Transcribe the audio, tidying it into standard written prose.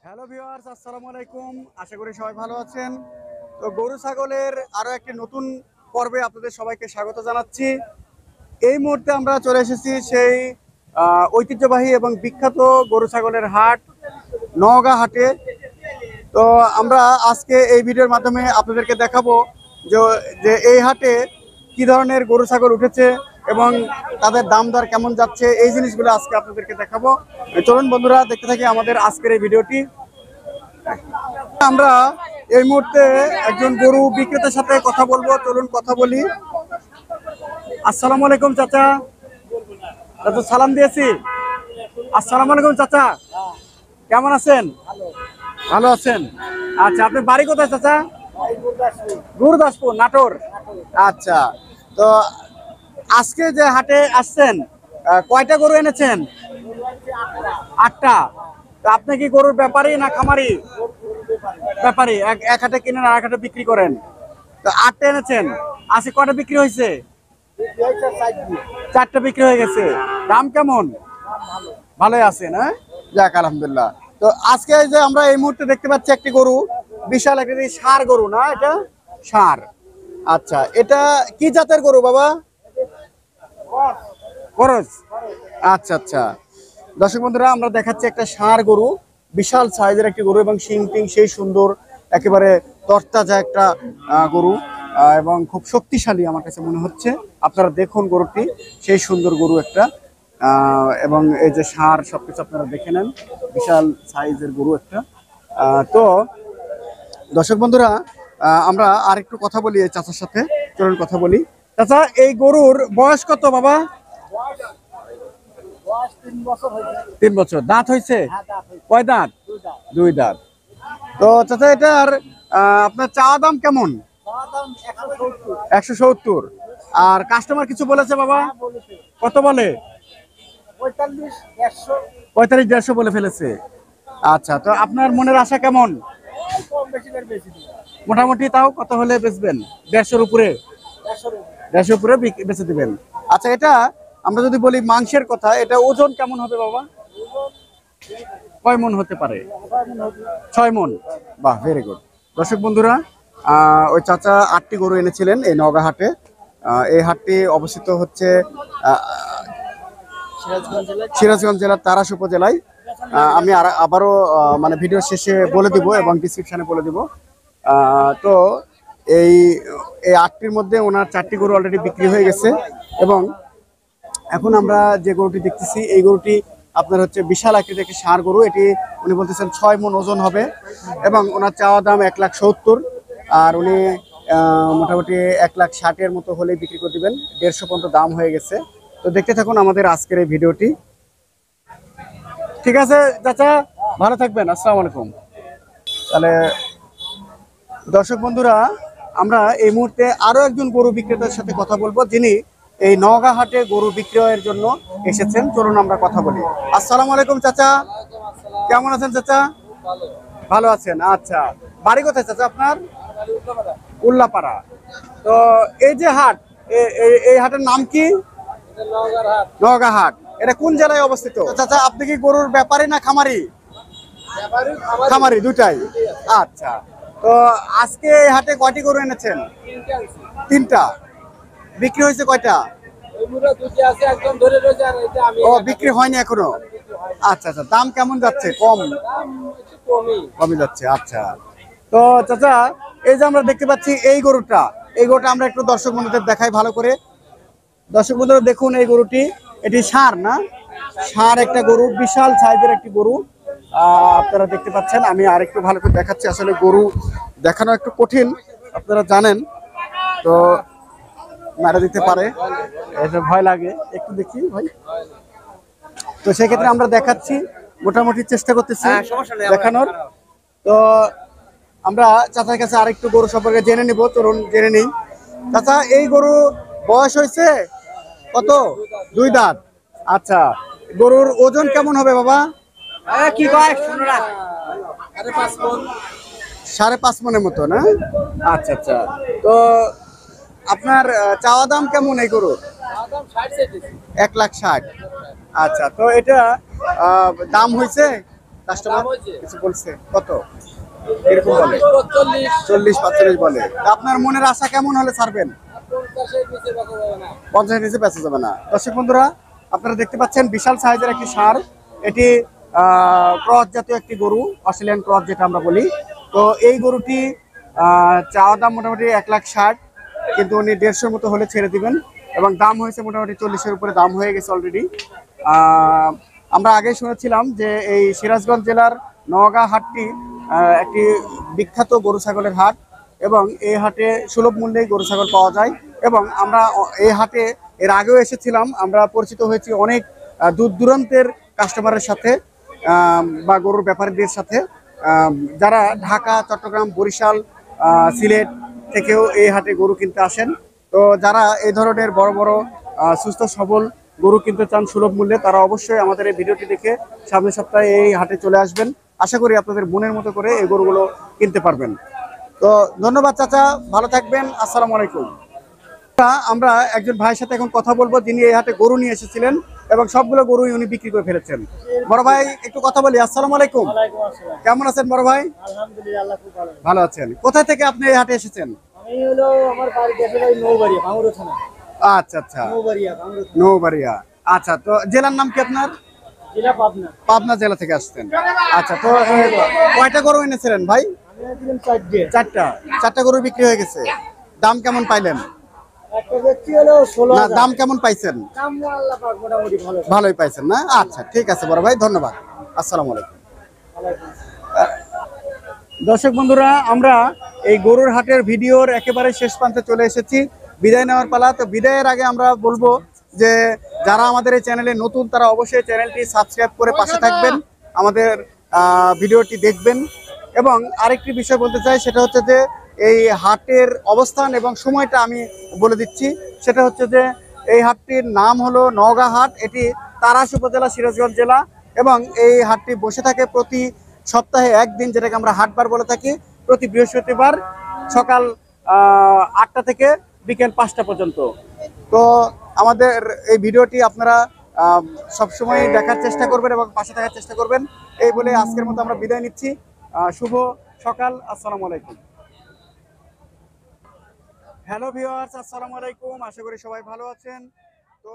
Hello viewers, আসসালামু আলাইকুম। আশা করি সবাই ভালো আছেন। তো গরু ছাগলের আরো একটি নতুন পর্বে আপনাদের সবাইকে স্বাগত জানাচ্ছি। এই মুহূর্তে আমরা চলে এসেছি সেই ঐতিহ্যবাহী এবং বিখ্যাত গরু ছাগলের হাট নওগাঁ হাটে। তো আমরা আজকে এই ভিডিওর মাধ্যমে আপনাদেরকে দেখাবো যে যে এই হাটে কি ধরনের গরু ছাগল উঠেছে এবং তাদের দাম দর কেমন যাচ্ছে, এই জিনিসগুলো আজকে আপনাদেরকে দেখাবো। চলুন বন্ধুরা, দেখতে থাকি আমাদের আজকের এই ভিডিওটি। আমরা এই মুহূর্তে একজন গরু বিক্রেতার সাথে কথা বলবো, চলুন কথা বলি। আসসালামু আলাইকুম চাচা। চাচা সালাম দিয়েছি। আসসালামু আলাইকুম চাচা, কেমন আছেন? ভালো আছেন? আচ্ছা, আপনার বাড়ি কোথায় চাচা? গুরুদাসপুর, নাটোর। আচ্ছা, তো আজকে যে হাটে আসছেন কয়টা গরু এনেছেন? 8টা। তো আপনি কি গরুর ব্যাপারী না খামারি? ব্যাপারী। এক হাটে কিনেন আর এক হাটে বিক্রি করেন। তো 8টা এনেছেন, আজকে কয়টা বিক্রি হয়েছে? 4টা বিক্রি হয়ে গেছে। দাম কেমন? ভালোই আছে না? যাক আলহামদুলিল্লাহ। তো আজকে যে আমরা এই মুহূর্তে দেখতে পাচ্ছি একটি গরু, বিশাল একটি ষাঁড় গরু, না এটা ষাঁড়? আচ্ছা, এটা কি জাতের গরু বাবা? খরচ। আচ্ছা আচ্ছা, দর্শক বন্ধুরা, আমরা দেখাচ্ছি একটা ষাঁড় গরু, বিশাল সাইজের একটি গরু এবং শিং টিং সেই সুন্দর, একেবারে তরতাজা একটা গরু এবং খুব শক্তিশালী আমার কাছে মনে হচ্ছে। আপনারা দেখুন গরুটি, সেই সুন্দর গরু একটা এবং এই যে ষাঁড় সবকিছু আপনারা দেখে নেন, বিশাল সাইজের গরু একটা। তো দর্শক বন্ধুরা, আমরা আরেকটু কথা বলি এই চাচার সাথে, চলুন কথা বলি। চাচা, এই গরুর বয়স কত বাবা? 3 বছর। দাঁত হয়েছে? কয় দাঁত? 2 দাঁত। তো চাচা, এটার আপনার চাওয়া দাম কেমন? 170। আর কাস্টমার কিছু বলেছে বাবা? কত বলে? 45-150 বলে ফেলেছে। আচ্ছা, তো আপনার মনের আশা কেমন? মোটামুটি তাও কত হলে বেচবেন? 150-র উপরে? 150-র উপরে বেচে দিবেন। আচ্ছা, এটা আমরা যদি বলি মাংসের কথা, এটা ওজন কেমন হবে বাবা? কয় মন হতে পারে? 6 মন। বাহ, ভেরি গুড। দর্শক বন্ধুরা, ওই চাচা 8টি গরু এনেছিলেন এই নওগাঁ হাটে। এই হাটটি অবস্থিত হচ্ছে সিরাজগঞ্জ জেলার তারাস উপজেলায়। আমি আবারও মানে ভিডিও শেষে বলে দিব এবং ডিসক্রিপশনে বলে দিব। তো এই 8টির মধ্যে ওনার 4টি গরু অলরেডি বিক্রি হয়ে গেছে এবং এখন আমরা যে গরুটি দেখতেছি এই গরুটি আপনার হচ্ছে বিশাল আকৃতির একটি ষাঁড় গরু। এটি উনি বলতেছেন 6 মন ওজন হবে এবং ওনার চাওয়া দাম 1,70,000। আর উনি মোটামুটি 1,60,000-এর মতো হলেই বিক্রি করে দিবেন। 150 পর্যন্ত দাম হয়ে গেছে। তো দেখতে থাকুন আমাদের আজকের এই ভিডিওটি। ঠিক আছে চাচা, ভালো থাকবেন। আসসালামু আলাইকুম। তাহলে দর্শক বন্ধুরা, আমরা এই মুহূর্তে আরো একজন গরু বিক্রেতার সাথে কথা বলবো, যিনি এই নওগাঁ হাটে গরু বিক্রয়ের জন্য এসেছেন। চলুন আমরা কথা বলি। আসসালামু আলাইকুম চাচা, কেমন আছেন চাচা? ভালো আছেন? আচ্ছা, বাড়ি কোথায় চাচা আপনার? উল্লাপাড়া। তো এই যে হাট, এই হাটের নাম কি? নওগাঁ হাট। এটা কোন জেলায় অবস্থিত? চাচা, আপনি কি গরুর ব্যাপারী না খামারি? খামারি, দুটাই। আচ্ছা, তো আজকে এই হাটে কয়টি গরু এনেছেন? 3টা। বিক্রি হয়েছে কয়টা? ও, বিক্রি হয়নি এখনো। আচ্ছা আচ্ছা, দাম কেমন যাচ্ছে? কমই যাচ্ছে। আচ্ছা, তো চাচা, এই যে আমরা দেখতে পাচ্ছি এই গরুটা আমরা একটু দর্শক বন্ধুদের দেখাই ভালো করে। দর্শক বন্ধুরা দেখুন, এই গরুটি, এটি ষাঁড় না? ষাঁড় একটা গরু, বিশাল সাইজের একটি গরু আপনারা দেখতে পাচ্ছেন। আমি আরেকটু ভালো করে দেখাচ্ছি। আসলে গরু দেখানো একটু কঠিন, আপনারা জানেন, তো মারা দিতে পারে, এটা ভয় লাগে একটু। দেখি ভাই, তো সেক্ষেত্রে আমরা দেখাচ্ছি, মোটামুটি চেষ্টা করতেছি দেখানোর। তো আমরা চাচার কাছে আরেকটু গরু সম্পর্কে জেনে নিব, চলুন জেনে নেই। চাচা, এই গরু বয়স হয়েছে কত? 2 দাঁত। আচ্ছা, গরুর ওজন কেমন হবে বাবা? কি কয়? 5.5 মনের মতো না? আচ্ছা আচ্ছা, তো আপনার চাওয়া দাম কেমন এই গরুর? 1,60,000। আচ্ছা, তো এটা দাম হয়েছে? কাস্টমার কিছু বলছে কত এরকম বলে? 40-45 বলে। তা আপনার মনের আশা কেমন হলে ছাড়বেন? 50-এর নিচে বেচা যাবে না। দর্শক বন্ধুরা, আপনারা দেখতে পাচ্ছেন বিশাল সাইজের একটি ষাঁড়। এটি ক্রস জাতীয় একটি গরু, অস্ট্রেলিয়ান ক্রস যেটা আমরা বলি। তো এই গরুটি চাওয়া দাম মোটামুটি 1,60,000, কিন্তু উনি 150 মতো হলে ছেড়ে দিবেন, এবং দাম হয়েছে মোটামুটি 40-এর উপরে দাম হয়ে গেছে অলরেডি। আমরা আগে শুনেছিলাম যে এই সিরাজগঞ্জ জেলার নওগাঁ হাটটি একটি বিখ্যাত গরু ছাগলের হাট, এবং এই হাটে সুলভ মূল্যে গরু ছাগল পাওয়া যায়। এবং আমরা এই হাটে এর আগেও এসেছিলাম, আমরা পরিচিত হয়েছি অনেক দূর দূরান্তের কাস্টমারের সাথে বা গরুর ব্যাপারীদের সাথে, যারা ঢাকা, চট্টগ্রাম, বরিশাল, সিলেট থেকেও এই হাটে গরু কিনতে আসেন। তো যারা এই ধরনের বড় বড় সুস্থ সবল গরু কিনতে চান সুলভ মূল্যে, তারা অবশ্যই আমাদের এই ভিডিওটি দেখে সামনের সপ্তাহে এই হাটে চলে আসবেন। আশা করি আপনাদের মনের মতো করে এই গরুগুলো কিনতে পারবেন। তো ধন্যবাদ চাচা, ভালো থাকবেন, আসসালামু আলাইকুম। আমরা একজন ভাইয়ের সাথে এখন কথা বলবো, যিনি এই হাটে গরু নিয়ে এসেছিলেন এবং সবগুলো গরুই উনি বিক্রি করে ফেলেছেন। বড় ভাই একটু কথা বলি। আসসালামু আলাইকুম। কেমন আছেন বড় ভাই? আলহামদুলিল্লাহ, খুব ভালো। ভালো আছেন। কোথা থেকে আপনি এই হাটে এসেছেন? আমি হলো আমার বাড়ি দেশে বাড়ি নৌবাড়িয়া, ভাঙড়া থানা। আচ্ছা আচ্ছা, নৌবাড়িয়া। আচ্ছা, তো জেলার নাম কি আপনার? জেলা পাবনা। পাবনা জেলা থেকে আসছেন। আচ্ছা, তো কয়টা গরু এনেছিলেন ভাই? আমি একদিন 4 চারটা গরু বিক্রি হয়ে গেছে। দাম কেমন পাইলেন? একটা ব্যক্তি হলো 16,000। দাম কেমন পাইছেন? দাম আল্লাহ পাক মোটামুটি ভালো। ভালোই পাইছেন না? আচ্ছা, ঠিক আছে বড় ভাই, ধন্যবাদ। আসসালামু আলাইকুম। দর্শক বন্ধুরা, আমরা এই গরুর হাটের ভিডিওর একেবারে শেষ প্রান্তে চলে এসেছি। বিদায় নেওয়ার পালা। তো বিদায়ের আগে আমরা বলবো যে যারা আমাদের এই চ্যানেলে নতুন, তারা অবশ্যই চ্যানেলটি সাবস্ক্রাইব করে পাশে থাকবেন, আমাদের ভিডিওটি দেখবেন। এবং আরেকটি বিষয় বলতে চাই, সেটা হচ্ছে যে এই হাটের অবস্থান এবং সময়টা আমি বলে দিচ্ছি। সেটা হচ্ছে যে এই হাটটির নাম হলো নওগাঁ হাট। এটি তারাস উপজেলা, সিরাজগঞ্জ জেলা, এবং এই হাটটি বসে থাকে প্রতি সপ্তাহে একদিন, যেটাকে আমরা হাটবার বলে থাকি, প্রতি বৃহস্পতিবার সকাল 8টা থেকে বিকেল 5টা পর্যন্ত। তো আমাদের এই ভিডিওটি আপনারা সবসময় দেখার চেষ্টা করবেন এবং পাশে থাকার চেষ্টা করবেন। এই বলে আজকের মতো আমরা বিদায় নিচ্ছি। শুভ সকাল, আসসালামু আলাইকুম। হ্যালো ভিউয়ার্স, আসসালামু আলাইকুম। আশা করি সবাই ভালো আছেন। তো